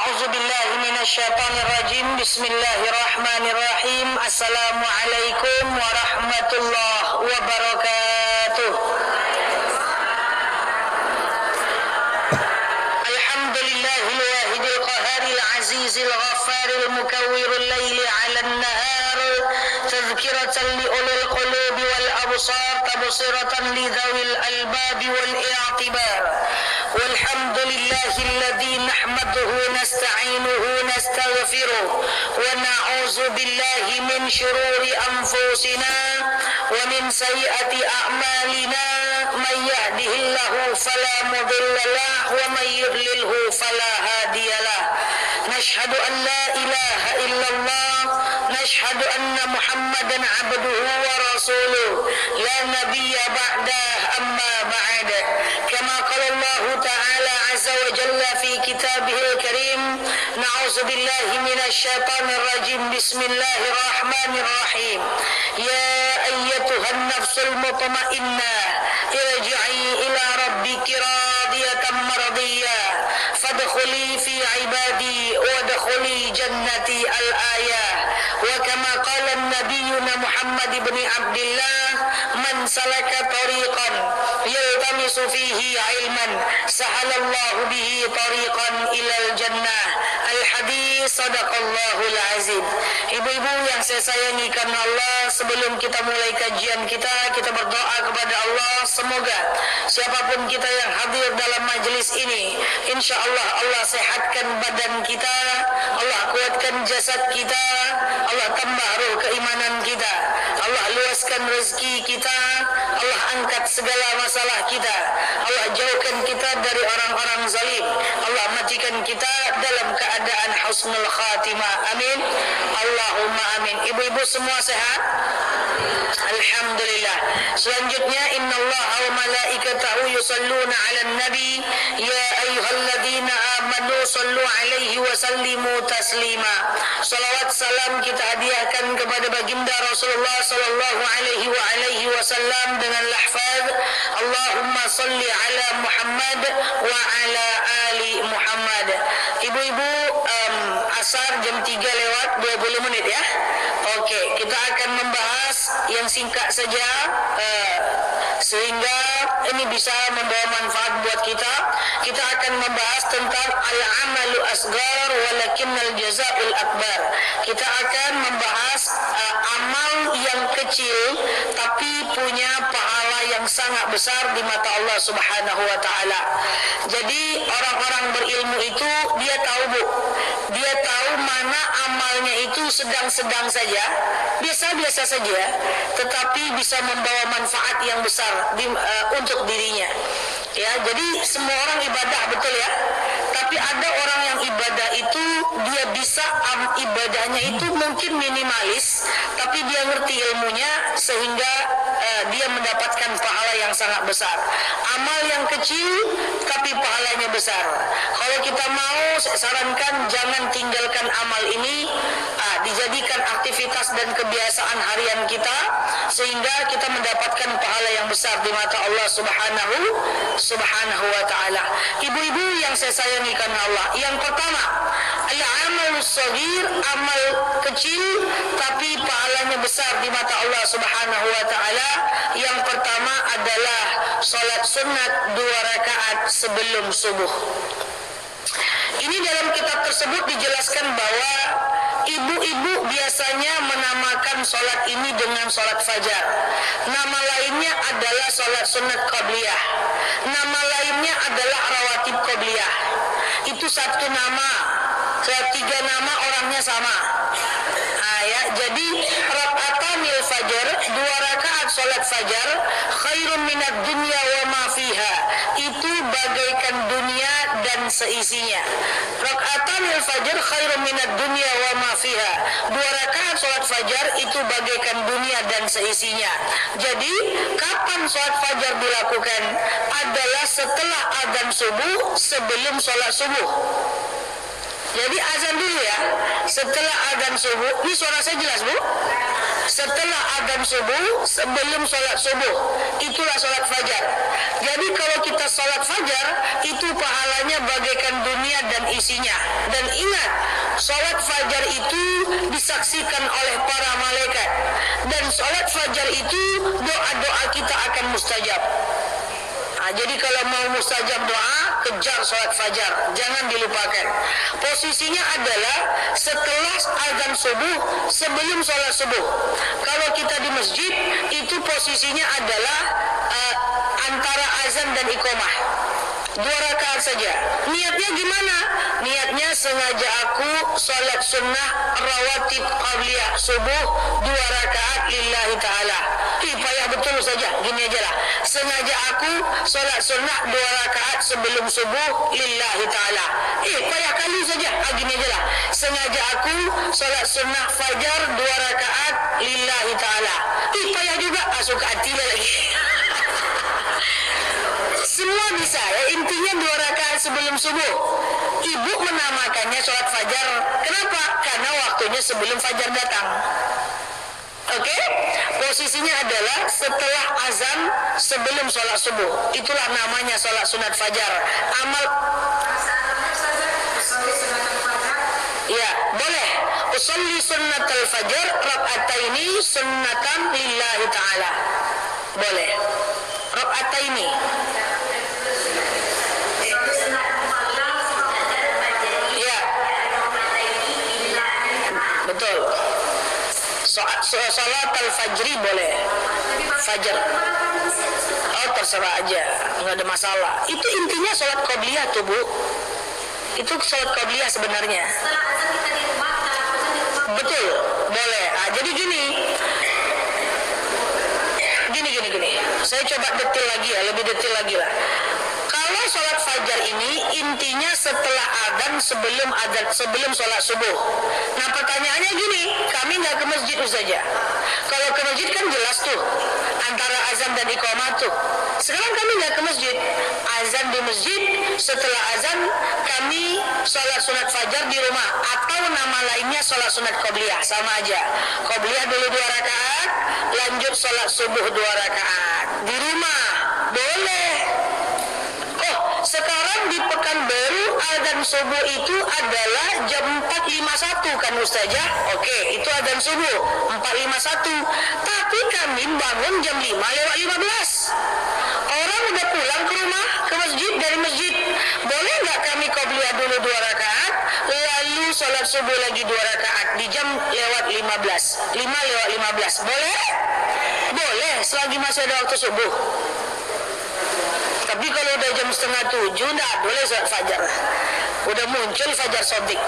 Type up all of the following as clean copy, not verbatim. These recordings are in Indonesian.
A'udzubillahi minasyaitonirrajim. Bismillahirrahmanirrahim. Assalamualaikum warahmatullahi wabarakatuh. Alhamdulillahil wahidil qaharil azizil ghaffaril mukawwirul laili 'alan nahar tadhkiratan li ulil qulubi wal absar tabsiratan li dzawil albabi wal i'tibar. والحمد لله الذي نحمده نستعينه نستغفره ونعوذ بالله من شرور أنفسنا ومن سيئات أعمالنا من يهده الله فلا مضل له ومن يضلله فلا هادي له نشهد أن لا إله إلا الله نشهد أن محمدا عبده ورسوله لا نبي بعده أما بعد كما قال الله تعالى عز وجل في كتابه الكريم نعوذ بالله من الشيطان الرجيم بسم الله الرحمن الرحيم يا أيتها النفس المطمئنة ارجعي إلى ربك راضية مرضية فادخلي في عبادي وادخلي جنتي الآية وكما قال نبينا محمد بن عبد الله من سلك طريقا يلتمس فيه علما سهل الله به طريقا إلى الجنة Al-Hadis Sadaqallahul Azim. Ibu-ibu yang saya sayangi karena Allah, sebelum kita mulai kajian kita berdoa kepada Allah, semoga siapapun kita yang hadir dalam majelis ini, insya Allah Allah sehatkan badan kita, Allah kuatkan jasad kita, Allah tambah ruh keimanan kita, Allah luaskan rezeki kita, Allah angkat segala masalah kita, Allah jauhkan kita dari orang-orang zalim, Allah matikan kita dalam keadaan husnul khatimah. Amin. Allahumma amin. Ibu-ibu semua sehat? Alhamdulillah. Selanjutnya innallaha wa malaikatahu yusalluna 'alan nabi ya ayyuhalladzina amanu sallu 'alaihi wa sallimu taslima. Salawat salam kita hadiahkan kepada baginda Rasulullah sallallahu alaihi wasallam dengan lafaz Allahumma salli ala Muhammad wa ala ali Muhammad. Ibu-ibu, asar jam 3 lewat 20 menit ya. Oke, kita akan membahas yang singkat saja sehingga ini bisa membawa manfaat buat kita. Kita akan membahas tentang al-amalu asghar walakinnal jazaa'ul akbar. Kita akan membahas amal yang kecil tapi punya pahala yang sangat besar di mata Allah Subhanahu wa taala. Jadi orang-orang berilmu itu dia tahu, Bu. Dia tahu mana amalnya itu sedang-sedang saja, biasa-biasa saja, tetapi bisa membawa manfaat yang besar untuk dirinya. Ya, jadi semua orang ibadah, betul ya. Tapi ada orang yang ibadah itu dia bisa ibadahnya itu mungkin minimalis, tapi dia ngerti ilmunya sehingga dia mendapatkan pahala yang sangat besar. Amal yang kecil tapi pahalanya besar. Kalau kita mau, saya sarankan jangan tinggalkan amal ini, dijadikan aktivitas dan kebiasaan harian kita sehingga kita mendapatkan pahala yang besar di mata Allah Subhanahu wa taala. Ibu-ibu yang saya sayangi karena Allah, yang pertama, al-amalus shaghir, amal kecil tapi pahalanya besar di mata Allah Subhanahu wa taala. Yang pertama adalah salat sunat 2 rakaat sebelum subuh. Ini dalam kitab tersebut dijelaskan bahwa ibu-ibu biasanya menamakan sholat ini dengan sholat fajar. Nama lainnya adalah sholat sunat qabliyah. Nama lainnya adalah rawatib qabliyah. Itu satu nama, 3 nama orangnya sama. Jadi rakaatanil fajar, 2 rakaat sholat fajar, khairun minad dunya wa ma fiha. Itu bagaikan dunia dan seisinya. Rakaatanil fajar khairun minad dunya wa ma fiha. 2 rakaat sholat fajar itu bagaikan dunia dan seisinya. Jadi kapan sholat fajar dilakukan? Adalah setelah adzan subuh, sebelum sholat subuh. Jadi azan dulu ya, setelah adzan subuh. Ini suara saya jelas, Bu? setelah adzan subuh, sebelum sholat subuh, itulah sholat fajar. Jadi kalau kita sholat fajar, itu pahalanya bagaikan dunia dan isinya. Dan ingat, sholat fajar itu disaksikan oleh para malaikat, dan sholat fajar itu doa-doa kita akan mustajab. Jadi kalau mau mustajab doa, kejar sholat fajar, jangan dilupakan. Posisinya adalah setelah azan subuh, sebelum sholat subuh. Kalau kita di masjid, itu posisinya adalah antara azan dan iqamah. 2 rakaat saja. Niatnya gimana? Niatnya sengaja aku sholat sunnah rawatib qabliyah subuh 2 rakaat lillahi ta'ala. Payah betul saja, gini aja lah. Sengaja aku sholat sunnah 2 rakaat sebelum subuh lillahi ta'ala. Payah kali saja, gini aja lah. Sengaja aku sholat sunnah fajar 2 rakaat lillahi ta'ala. Payah juga, suka hati lagi. Semua bisa ya, intinya 2 rakaat sebelum subuh. Ibu menamakannya sholat fajar. Kenapa? Karena waktunya sebelum fajar datang. Oke? Posisinya adalah setelah azan sebelum sholat subuh. Itulah namanya sholat sunat fajar. Amal ya, boleh. Usolli sunnatal fajar raka'ataini sunnatan lillahi ta'ala. Boleh. Raka'ataini. Betul. Salat al-fajri boleh. Fajar. Terserah aja, nggak ada masalah. Itu intinya salat qabliyah tuh, Bu. Itu salat qabliyah sebenarnya. Betul, boleh. Jadi gini. Saya coba detail lagi ya, lebih detail lagi lah. Kalau sholat fajar ini intinya setelah adzan sebelum sholat subuh. Nah pertanyaannya gini, kami nggak ke masjid saja. Kalau ke masjid kan jelas tuh antara azan dan iqamah tuh. Sekarang kami nggak ke masjid, azan di masjid, setelah azan kami sholat sunat fajar di rumah, atau nama lainnya sholat sunat qabliyah, sama aja. Qabliyah dulu 2 rakaat, lanjut sholat subuh 2 rakaat di rumah, boleh. Sekarang di Pekanbaru adzan subuh itu adalah jam 4.51 kan Ustazah? Oke, itu adzan subuh 4.51. Tapi kami bangun jam 5:15. Orang udah pulang ke rumah, ke masjid, dari masjid. Boleh nggak kami qabliyah dulu 2 rakaat, lalu sholat subuh lagi 2 rakaat di jam lewat 15? 5:15. Boleh? Boleh, selagi masih ada waktu subuh. Tapi kalau udah jam 6:30, nggak boleh sholat fajar. Udah muncul fajar sodik.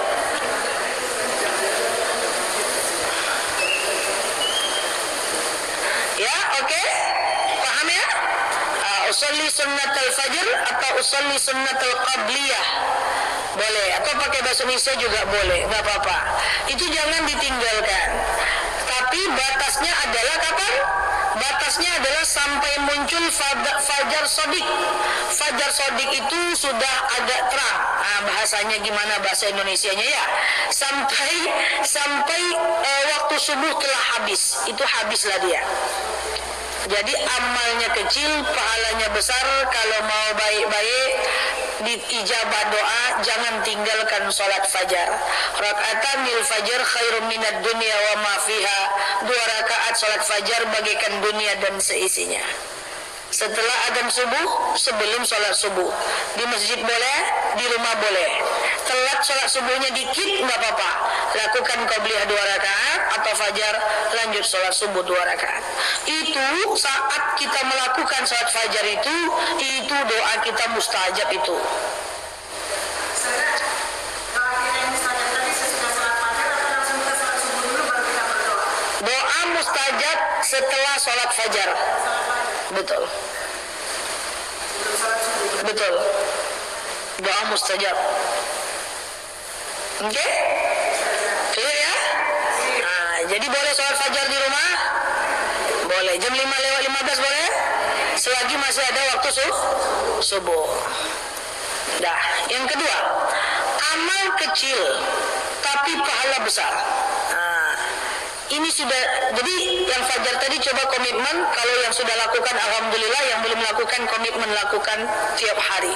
Ya, oke? Paham ya? Usolli sunnatal fajar atau usolli sunnatal qabliyah. Boleh, atau pakai bahasa Indonesia juga boleh, nggak apa-apa. Itu jangan ditinggalkan. Tapi batasnya adalah kapan? Batasnya adalah sampai muncul fajar sodik. Fajar sodik itu sudah agak terang. Bahasanya gimana bahasa Indonesianya ya? Sampai waktu subuh telah habis. Itu habislah dia. Jadi amalnya kecil, pahalanya besar. Kalau mau baik-baik, diijabah doa, jangan tinggalkan sholat fajar. Raka'atanil fajar khairum minad dunya wa ma fiha. 2 rakaat sholat fajar bagaikan dunia dan seisinya. Setelah adzan subuh, sebelum sholat subuh. Di masjid boleh, di rumah boleh. Telat sholat subuhnya dikit, nggak apa-apa. Lakukan qabliyah 2 rakaat atau fajar, lanjut sholat subuh 2 rakaat. Itu saat kita melakukan sholat fajar itu doa kita mustajab itu. Doa mustajab setelah sholat fajar. Betul. Betul. Doa mustajab. Oke? Clear ya? Jadi boleh sholat fajar di rumah? Boleh. Jam 5:15 boleh? Selagi masih ada waktu subuh. Dah. Yang kedua, amal kecil tapi pahala besar. Ini sudah, jadi yang fajar tadi coba komitmen, kalau yang sudah lakukan alhamdulillah, yang belum lakukan komitmen lakukan tiap hari.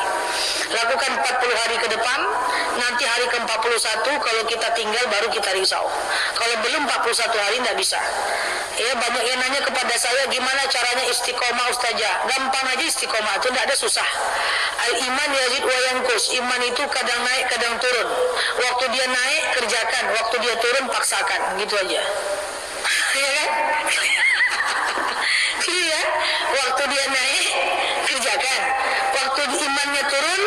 Lakukan 40 hari ke depan, nanti hari ke-41 kalau kita tinggal baru kita risau. Kalau belum 41 hari tidak bisa. Ya, banyak yang nanya kepada saya gimana caranya istiqomah Ustazah. Gampang aja istiqomah, itu tidak ada susah. Al-iman yazid wa yanqus. Iman itu kadang naik kadang turun. Waktu dia naik kerjakan, waktu dia turun paksakan, gitu aja. Ya kan? Iya, waktu dia naik kerjakan, waktu imannya turun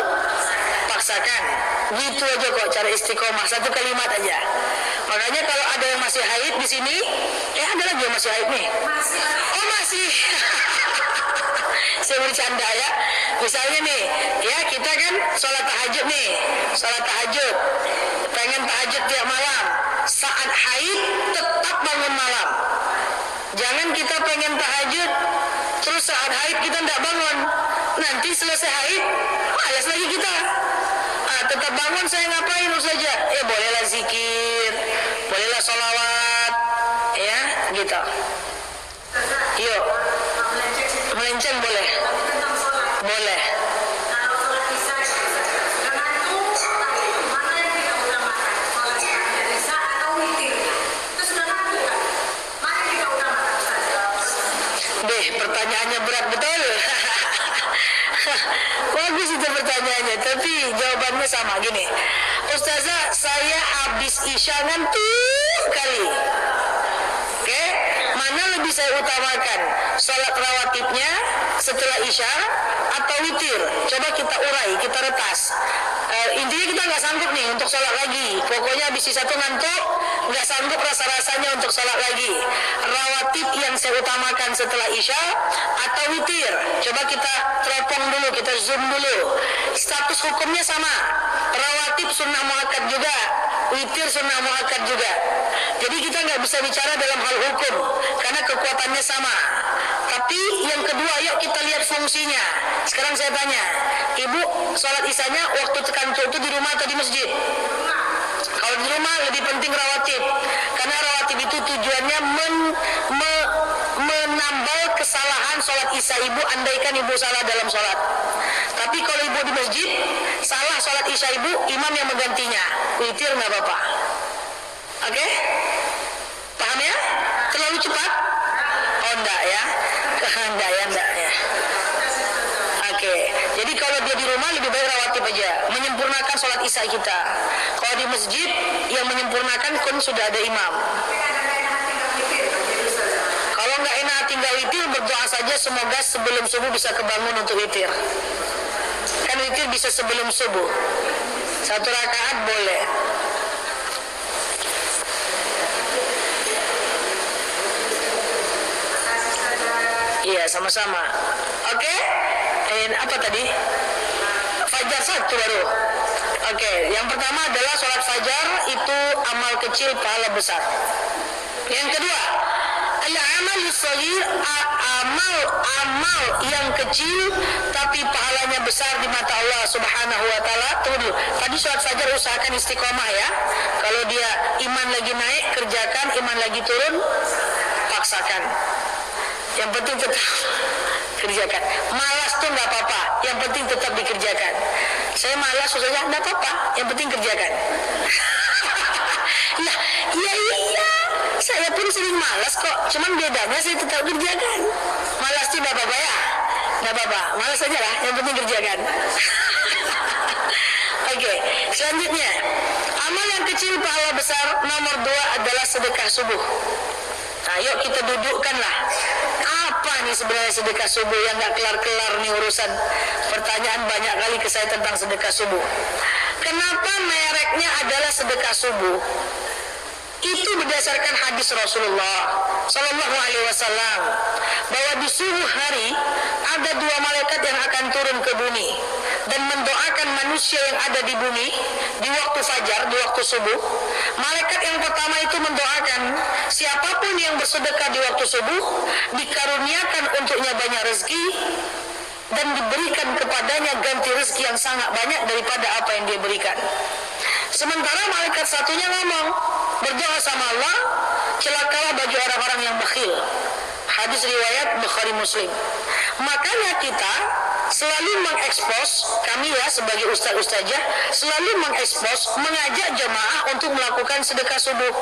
paksakan. Gitu aja kok cara istiqomah, satu kalimat aja. Makanya kalau ada yang masih haid di sini, ada lagi yang masih haid nih. Oh masih. Saya bercanda ya. Misalnya nih, ya kita kan sholat tahajud nih, sholat tahajud, pengen tahajud tiap malam. Saat haid tetap bangun malam. Jangan kita pengen tahajud terus saat haid kita tidak bangun. Nanti selesai haid malas lagi kita. Tetap bangun, saya ngapain saja? Bolehlah zikir, bolehlah sholawat, ya gitu. Yuk, melenceng boleh, boleh. Pertanyaannya berat betul. Bagus itu pertanyaannya, tapi jawabannya sama gini. Ustazah, saya habis isya ngantuk kali. Oke, mana lebih saya utamakan? Sholat rawatibnya setelah isya atau witir? Coba kita urai, kita retas. Intinya kita nggak sanggup nih untuk sholat lagi. Pokoknya habis satu ngantuk, nggak sanggup rasa-rasanya untuk sholat lagi. Rawatib yang saya utamakan setelah isya atau witir? Coba kita teropong dulu, kita zoom dulu. Status hukumnya sama. Rawatib sunnah muakkad juga, witir sunnah muakkad juga. Jadi kita nggak bisa bicara dalam hal hukum karena kekuatannya sama. Tapi yang kedua, yuk kita lihat fungsinya. Sekarang saya tanya, ibu sholat isyanya waktu terkantuk itu di rumah atau di masjid? Kalau di rumah lebih penting rawatib, karena rawatib itu tujuannya menambal kesalahan sholat isya ibu, andaikan ibu salah dalam sholat. Tapi kalau ibu di masjid salah sholat isya ibu, imam yang menggantinya, witir nggak apa-apa. Oke? Paham ya? Terlalu cepat? Oh enggak ya? Enggak ya. Oke. Jadi kalau dia di rumah lebih baik rawatib aja, menyempurnakan sholat isya kita. Kalau di masjid yang menyempurnakan kan sudah ada imam. Kalau nggak enak tinggal witir, berdoa saja semoga sebelum subuh bisa kebangun untuk witir. Kan witir bisa sebelum subuh. 1 rakaat boleh. Iya, sama-sama. Oke? Apa tadi? Fajar 1 baru. Oke, yang pertama adalah sholat fajar itu amal kecil pahala besar. Yang kedua, al-amal shaghir, amal yang kecil tapi pahalanya besar di mata Allah Subhanahu wa taala. Tunggu dulu. Tadi sholat fajar usahakan istiqomah ya. Kalau dia iman lagi naik, kerjakan, iman lagi turun, paksakan. Yang penting tetap kerjakan. Malas tuh nggak apa-apa, yang penting tetap dikerjakan. Saya malas susahnya nggak apa-apa, yang penting kerjakan. Lah, iya, saya pun sering malas kok, cuman bedanya saya tetap kerjakan. Malas tuh nggak apa-apa ya, nggak apa-apa, malas aja lah, yang penting kerjakan. Oke, selanjutnya amal yang kecil pahala besar nomor 2 adalah sedekah subuh. Nah, yuk kita dudukkanlah. Apa nih sebenarnya sedekah subuh yang nggak kelar-kelar nih urusan? Pertanyaan banyak kali ke saya tentang sedekah subuh. Kenapa mereknya adalah sedekah subuh? Itu berdasarkan hadis Rasulullah Sallallahu Alaihi Wasallam bahwa di subuh hari ada 2 malaikat yang akan turun ke bumi dan mendoakan manusia yang ada di bumi di waktu fajar, di waktu subuh. Malaikat yang pertama itu mendoakan siapapun yang bersedekah di waktu subuh dikaruniakan untuknya banyak rezeki dan diberikan kepadanya ganti rezeki yang sangat banyak daripada apa yang dia berikan. Sementara malaikat satunya ngomong, berdoa sama Allah, celakalah bagi orang-orang yang bakhil. Hadis riwayat Bukhari Muslim. Makanya kita selalu mengekspos, kami ya sebagai ustaz-ustazah selalu mengekspos, mengajak jemaah untuk melakukan sedekah subuh.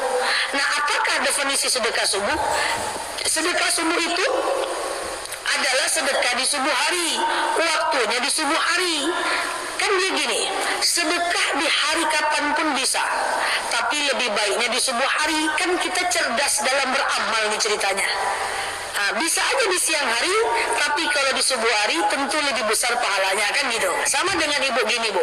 Nah, apakah definisi sedekah subuh? Sedekah subuh itu adalah sedekah di subuh hari, waktunya di subuh hari. Kan dia gini, sedekah di hari kapanpun bisa, tapi lebih baiknya di subuh hari. Kan kita cerdas dalam beramal nih ceritanya. Nah, bisa aja di siang hari, tapi kalau di subuh hari tentu lebih besar pahalanya, kan gitu. Sama dengan ibu gini, Bu.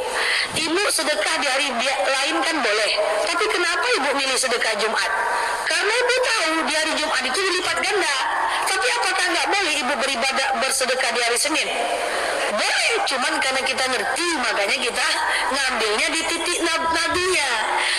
Ibu sedekah di hari lain kan boleh, tapi kenapa ibu milih sedekah Jumat? Karena ibu tahu di hari Jumat itu dilipat ganda. Tapi apakah nggak boleh ibu beribadah bersedekah di hari Senin? Boleh, cuman karena kita ngerti makanya kita ngambilnya di titik nabinya.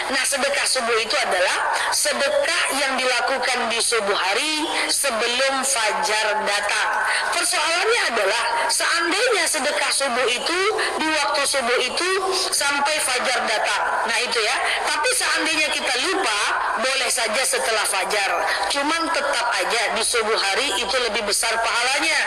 Nah, sedekah subuh itu adalah sedekah yang dilakukan di subuh hari sebelum fajar datang. Persoalannya adalah seandainya sedekah subuh itu di waktu subuh itu sampai fajar datang. Nah itu ya. Tapi seandainya kita lupa, boleh saja setelah fajar. Cuman tetap aja di subuh hari itu lebih besar pahalanya.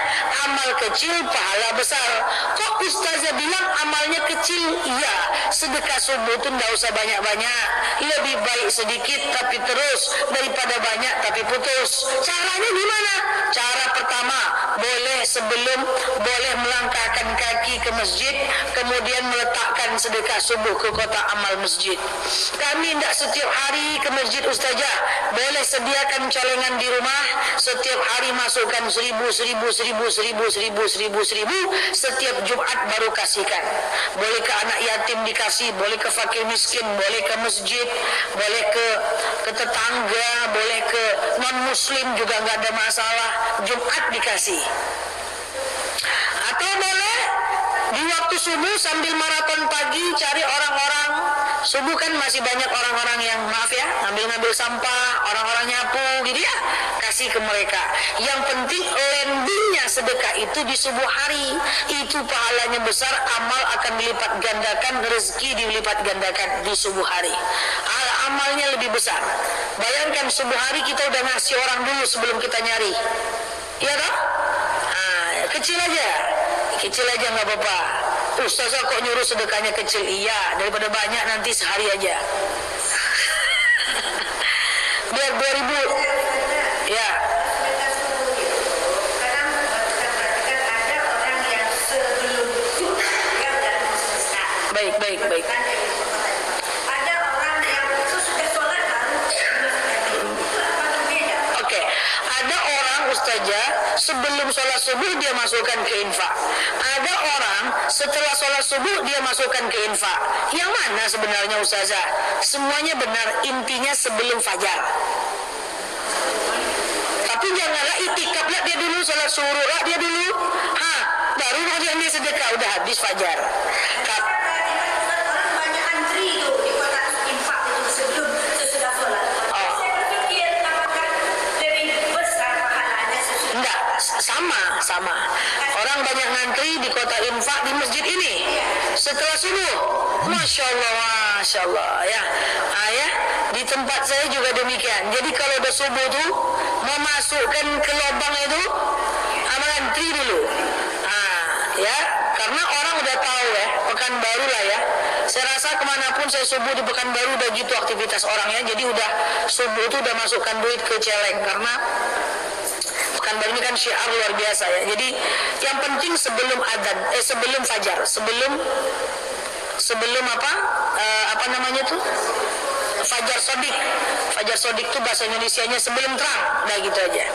Amal kecil pahala besar. Kok ustazah bilang amalnya kecil? Iya, sedekah subuh itu nggak usah banyak-banyak. Lebih baik sedikit tapi terus daripada banyak tapi putus. Caranya gimana? Cara pertama, boleh melangkahkan kaki ke masjid, kemudian meletakkan sedekah subuh ke kotak amal masjid. Kami tidak setiap hari ke masjid ustazah, boleh sediakan colengan di rumah, setiap hari masukkan 1000, setiap Jumat baru kasihkan. Boleh ke anak yatim dikasih, boleh ke fakir miskin, boleh ke masjid, boleh ke tetangga, boleh ke non muslim juga nggak ada masalah. Jumat dikasih. Atau boleh di waktu subuh sambil maraton pagi cari orang-orang. Subuh kan masih banyak orang-orang yang maaf ya, ngambil sampah, orang-orang nyapu gitu ya, kasih ke mereka. Yang penting landingnya sedekah itu di subuh hari. Itu pahalanya besar, amal akan dilipat gandakan, rezeki dilipat gandakan di subuh hari. Amalnya lebih besar. Bayangkan subuh hari kita udah ngasih orang dulu sebelum kita nyari. Iya toh? Kecil aja nggak apa-apa. Ustazah kok nyuruh sedekahnya kecil? Iya, daripada banyak nanti sehari aja. Biar 2000. Ya. Baik. Ada orang yang sudah sholat baru. Oke, ada orang ustazah sebelum sholat subuh dia masukkan ke infak. Ada orang setelah sholat subuh dia masukkan ke infak. Yang mana sebenarnya ustazah? Semuanya benar, intinya sebelum fajar. Tapi janganlah itikaf lah dia dulu, sholat suruh lah dia dulu. Baru kemudian dia sedekah, udah habis fajar. Orang banyak antri itu di kotak infak itu sebelum sesudah sholat. Saya berpikir apakah lebih besar pahalanya sesudah? Enggak, sama. Orang banyak ngantri di kota infak di masjid ini setelah subuh. Masya Allah ya. Ya, di tempat saya juga demikian. Jadi kalau udah subuh tuh memasukkan ke lubang itu ngantri dulu. Ya, karena orang udah tahu ya, Pekanbaru lah ya. Saya rasa kemanapun saya subuh di Pekanbaru udah gitu aktivitas orangnya. Jadi udah subuh itu udah masukkan duit ke celeng karena Pekanbaru ini kan syiar luar biasa ya. Jadi yang penting sebelum adzan, sebelum fajar, sebelum apa namanya tuh? Fajar sodik. Fajar sodik itu bahasa Indonesianya sebelum terang, udah gitu aja.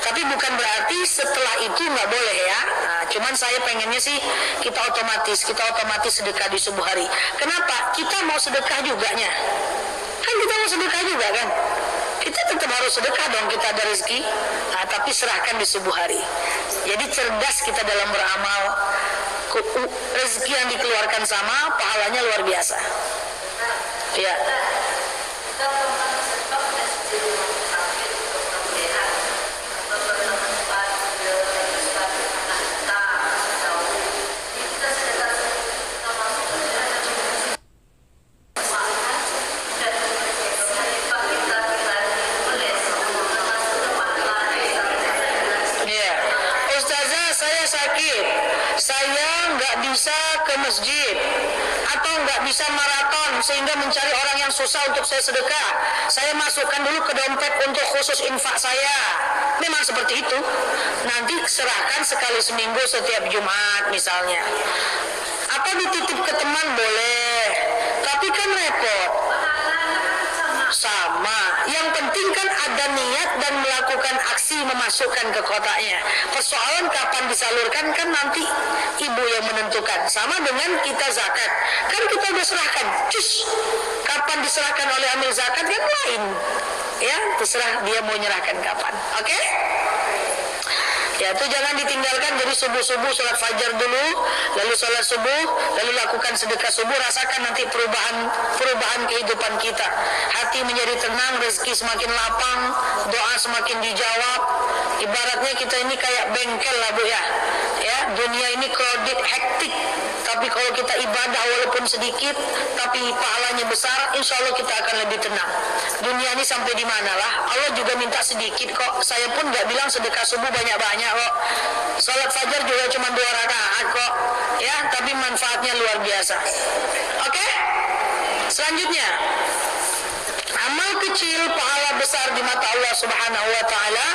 Tapi bukan berarti setelah itu nggak boleh ya. Cuman saya pengennya sih kita otomatis sedekah di subuh hari. Kenapa? Kita mau sedekah juga nya. Kan kita mau sedekah juga kan. Kita tetap harus sedekah dong, kita ada rezeki. Tapi serahkan di subuh hari. Jadi cerdas kita dalam beramal. Rezeki yang dikeluarkan sama, pahalanya luar biasa. Ya. ke masjid, atau nggak bisa maraton sehingga mencari orang yang susah untuk saya sedekah, saya masukkan dulu ke dompet untuk khusus infak saya. Memang seperti itu. Nanti serahkan sekali seminggu setiap Jumat misalnya. Atau dititip ke teman boleh, tapi kan repot. Sama. Yang penting kan ada niat dan melakukan aksi memasukkan ke kotaknya. Persoalan kapan disalurkan kan nanti ibu yang menentukan. Sama dengan kita zakat. Kan kita udah serahkan. Cus. Kapan diserahkan oleh amil zakat kan lain. Ya, terserah dia mau nyerahkan kapan. Oke? Ya, itu jangan ditinggalkan. Jadi subuh-subuh sholat fajar dulu, lalu sholat subuh, lalu lakukan sedekah subuh. Rasakan nanti perubahan kehidupan kita. Hati menjadi tenang, rezeki semakin lapang, doa semakin dijawab. Ibaratnya kita ini kayak bengkel lah Bu ya. Ya, dunia ini crowded, hektik. Tapi kalau kita ibadah walaupun sedikit, tapi pahalanya besar, insya Allah kita akan lebih tenang. Dunia ini sampai di mana lah? Allah juga minta sedikit kok. Saya pun nggak bilang sedekah subuh banyak-banyak kok. Salat fajar juga cuma 2 rakaat kok. Ya, tapi manfaatnya luar biasa. Oke? Selanjutnya, amal kecil pahala besar di mata Allah Subhanahu wa taala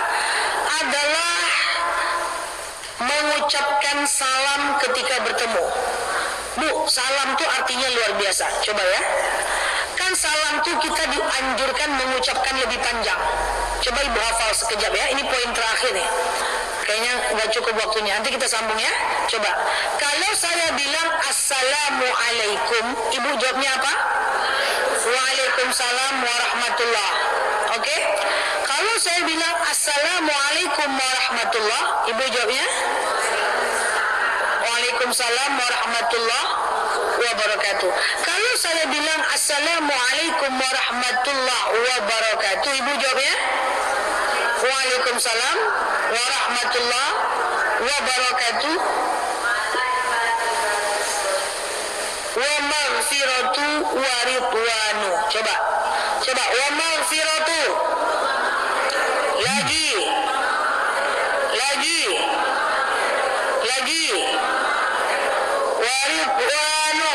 adalah mengucapkan salam ketika bertemu. Bu, salam tuh artinya luar biasa. Coba ya. Kan salam tuh kita dianjurkan mengucapkan lebih panjang. Coba Ibu hafal sekejap ya. Ini poin terakhir nih. Kayaknya nggak cukup waktunya. Nanti kita sambung ya. Coba. Kalau saya bilang Assalamualaikum, Ibu jawabnya apa? Waalaikumsalam warahmatullah. Oke? Kalau saya bilang Assalamualaikum warahmatullah, Ibu jawabnya? Waalaikumsalam warahmatullah wabarakatuh. Kalau saya bilang Assalamualaikum warahmatullah wabarakatuh, Ibu jawabnya? Waalaikumsalam warahmatullah wabarakatuh. Wa maghfiratu wa ridwanu. Coba. Wa maghfiratu. Lagi. Wa ridwanu.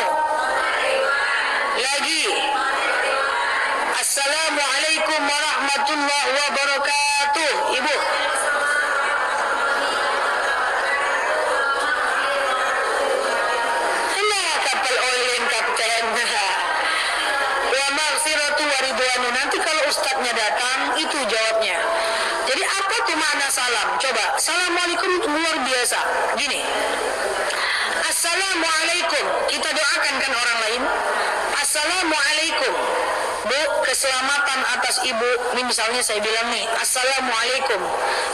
Lagi. Assalamualaikum warahmatullahi wabarakatuh. Ibu. Nanti kalau ustadznya datang itu jawabnya. Jadi apa tuh makna salam? Coba. Assalamualaikum itu luar biasa. Gini. Assalamualaikum. Kita doakan kan orang lain. Assalamualaikum. Bu, keselamatan atas ibu. Ini misalnya saya bilang nih, Assalamualaikum.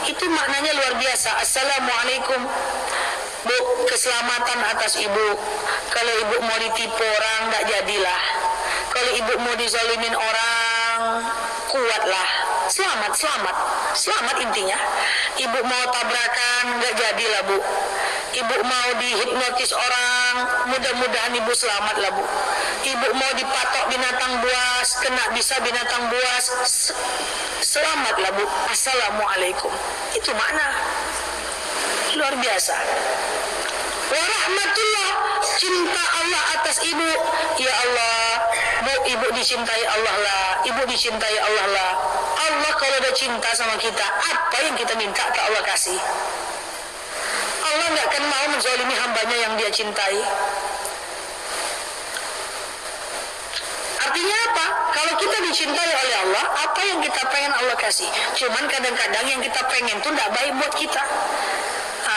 Itu maknanya luar biasa. Assalamualaikum. Bu, keselamatan atas ibu. Kalau ibu mau ditipu orang, nggak jadilah. Kalau ibu mau dizalimin orang, kuatlah. Selamat intinya. Ibu mau tabrakan, nggak jadilah Bu. Ibu mau dihipnotis orang, mudah-mudahan ibu selamatlah Bu. Ibu mau dipatok binatang buas, kena bisa binatang buas, selamatlah Bu. Assalamualaikum. Itu makna luar biasa. Warahmatullah, cinta Allah atas ibu. Ya Allah, Bu, ibu dicintai Allah lah. Ibu dicintai Allah lah. Allah kalau udah cinta sama kita, apa yang kita minta ke Allah kasih. Allah nggak akan mau menzalimi hambanya yang dia cintai. Artinya apa? Kalau kita dicintai oleh Allah, apa yang kita pengen Allah kasih. Cuman kadang-kadang yang kita pengen tuh nggak baik buat kita.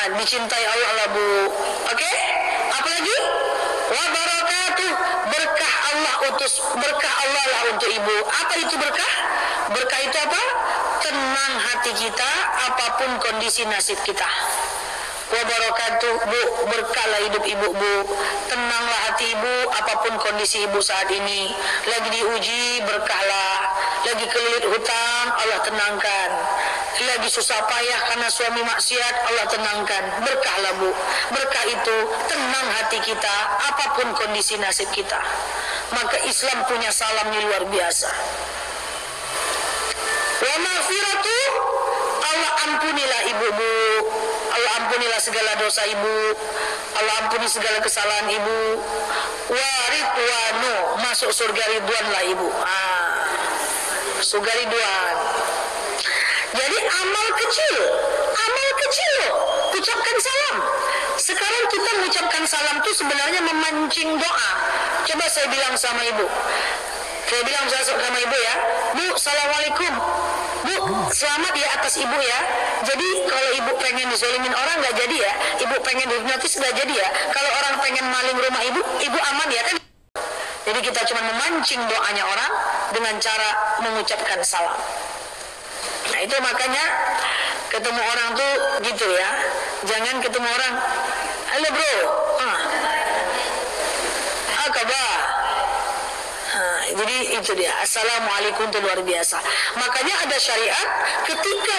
Dicintai Allah lah Bu. Oke? Apalagi? Wa barakatuh, berkah Allah lah untuk ibu. Apa itu berkah? Berkah itu apa? Tenang hati kita apapun kondisi nasib kita. Wa barakatuh, Bu, berkahlah hidup ibu Bu. Tenanglah hati ibu apapun kondisi ibu saat ini. Lagi diuji, berkahlah. Lagi kelilit hutang, Allah tenangkan. Lagi susah payah karena suami maksiat, Allah tenangkan. Berkahlah Bu. Berkah itu tenang hati kita apapun kondisi nasib kita. Maka Islam punya salamnya luar biasa. Wa maghfiratu, Allah ampunilah ibu Bu. Allah ampunilah segala dosa ibu, Allah ampuni segala kesalahan ibu. Wa ridwanu, masuk surga ridwan lah ibu. Surga ridwan. Jadi amal kecil loh, ucapkan salam. Sekarang kita mengucapkan salam itu sebenarnya memancing doa. Coba saya bilang sama ibu, ya, Bu, assalamualaikum. Bu, selamat ya atas ibu ya. Jadi kalau ibu pengen dizolimin orang nggak jadi ya, ibu pengen dihipnotis nggak jadi ya. Kalau orang pengen maling rumah ibu aman ya kan. Jadi kita cuma memancing doanya orang dengan cara mengucapkan salam. Nah itu makanya ketemu orang tuh gitu ya. Jangan ketemu orang, halo bro, kabar. Jadi itu dia, assalamualaikum itu luar biasa. Makanya ada syariat, ketika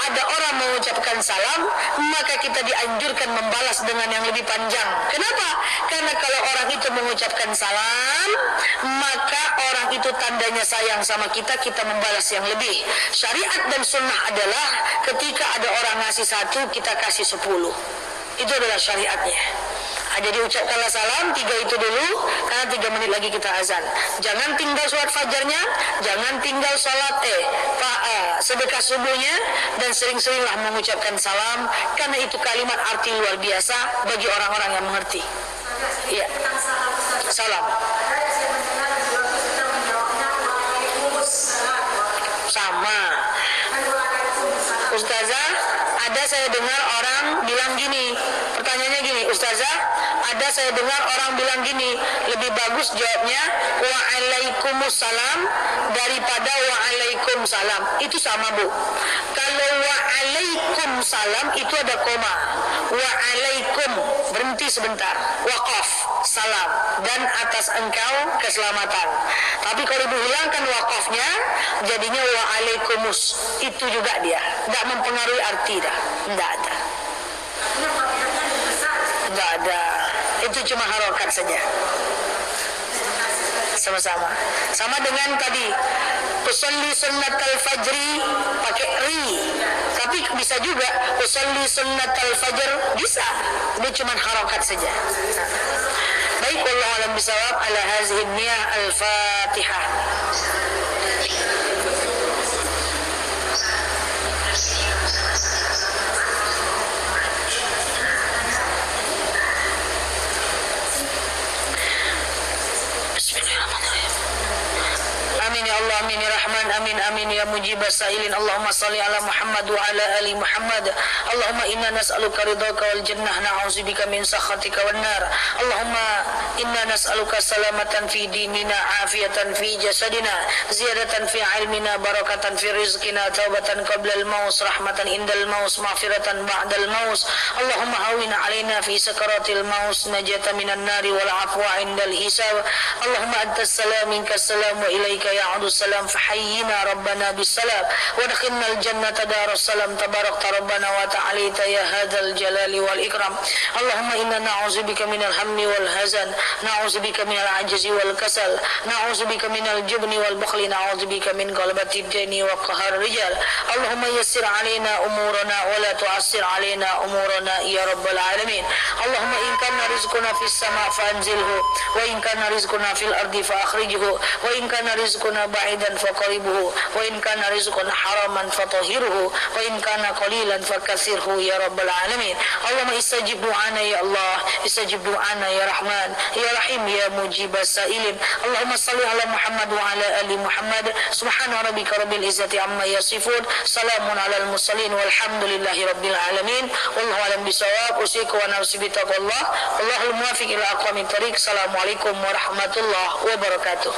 ada orang mengucapkan salam, maka kita dianjurkan membalas dengan yang lebih panjang. Kenapa? Karena kalau orang itu mengucapkan salam, maka orang itu tandanya sayang sama kita, kita membalas yang lebih. Syariat dan sunnah adalah ketika ada orang ngasih 1, kita kasih 10. Itu adalah syariatnya. Jadi ucapkanlah salam 3 itu dulu, karena 3 menit lagi kita azan. Jangan tinggal sholat fajarnya, jangan tinggal sholat sedekah subuhnya, dan sering-seringlah mengucapkan salam, karena itu kalimat arti luar biasa bagi orang-orang yang mengerti. Iya. Salam. Sama. Ustazah, ada saya dengar orang bilang gini, pertanyaannya gini, Ustazah, ada saya dengar orang bilang gini, lebih bagus jawabnya waalaikumsalam daripada waalaikumsalam. Itu sama Bu. Kalau waalaikumsalam itu ada koma, waalaikum berhenti sebentar, waqaf, salam, dan atas engkau keselamatan. Tapi kalau Ibu hilangkan waqafnya, jadinya waalaikummus, itu juga dia, tidak mempengaruhi arti dah, tidak ada. Tidak ada, itu cuma harokat saja. Sama-sama. Sama dengan tadi, usolli sunnatal fajri pakai ri, tapi bisa juga usolli sunnatal fajr, bisa. Ini cuma harokat saja. Baik, wallahu a'lam bishawab. Ala hazihi niyah al-Fatihah. Amin ya Allah, amin ya Rahman, amin amin ya mujibas sa'ilin. Allahumma salli ala Muhammad wa ala ali Muhammad. Allahumma inna nas'aluka ridhaka wal jannah, na'udzubika min sakhatika wan nar. Allahumma inna nas'aluka salamatan fi dinina, afiyatan fi jasadina, ziyadatan fi ilmina, barakatan fi rizqina, taubatan qabla al-maut, rahmatan indal maut, maghfiratan ba'da al-maut. Allahumma hawwin alaina fi sakaratil maut, najatan minan nari wal afwa indal hisab. Allahumma antas salam minkas salam wa ilaika ya'udu salam, fahayyina rabbana bisalam wa adkhilna al-jannata daras salam, tabarakta rabbana wa ta'alita ya hadzal jalali wal ikram. Allahumma inna na'udzubika minal hammi wal hazan, na'udzubika minal ajzi wal kasal, na'udzubika minal jubni wal bukhli, na'udzubika min ghalabati ad-dini wa qahar rijal. Allahumma yassir alaina umurana wa la tu'assir alaina umurana ya rabbal alamin. Allahumma in kana rizquna fis sama' fanzilhu, wa in kana rizquna fil ardi fa akhrijhu, wa in kana rizquna ba'idan faqaribuhu, wa in kana rizquna haraman fatahhirhu, wa in kana qalilan fakasirhu ya rabbal alamin. Allahumma istajib du'ana ya Allah, istajib du'ana ya Rahman ya Rahim ya mujibas sa'ilin. Allahumma salli ala Muhammad wa ala ali Muhammad. Subhana rabbika rabbil izzati amma yasifun, salamun alal mursalin, walhamdulillahi rabbil alamin. Wallahu a'lam bishawab. Usiku wa nafsi bitaqwallah. Allahul muwaffiq ila aqwamit thariq. Assalamualaikum warahmatullahi wabarakatuh.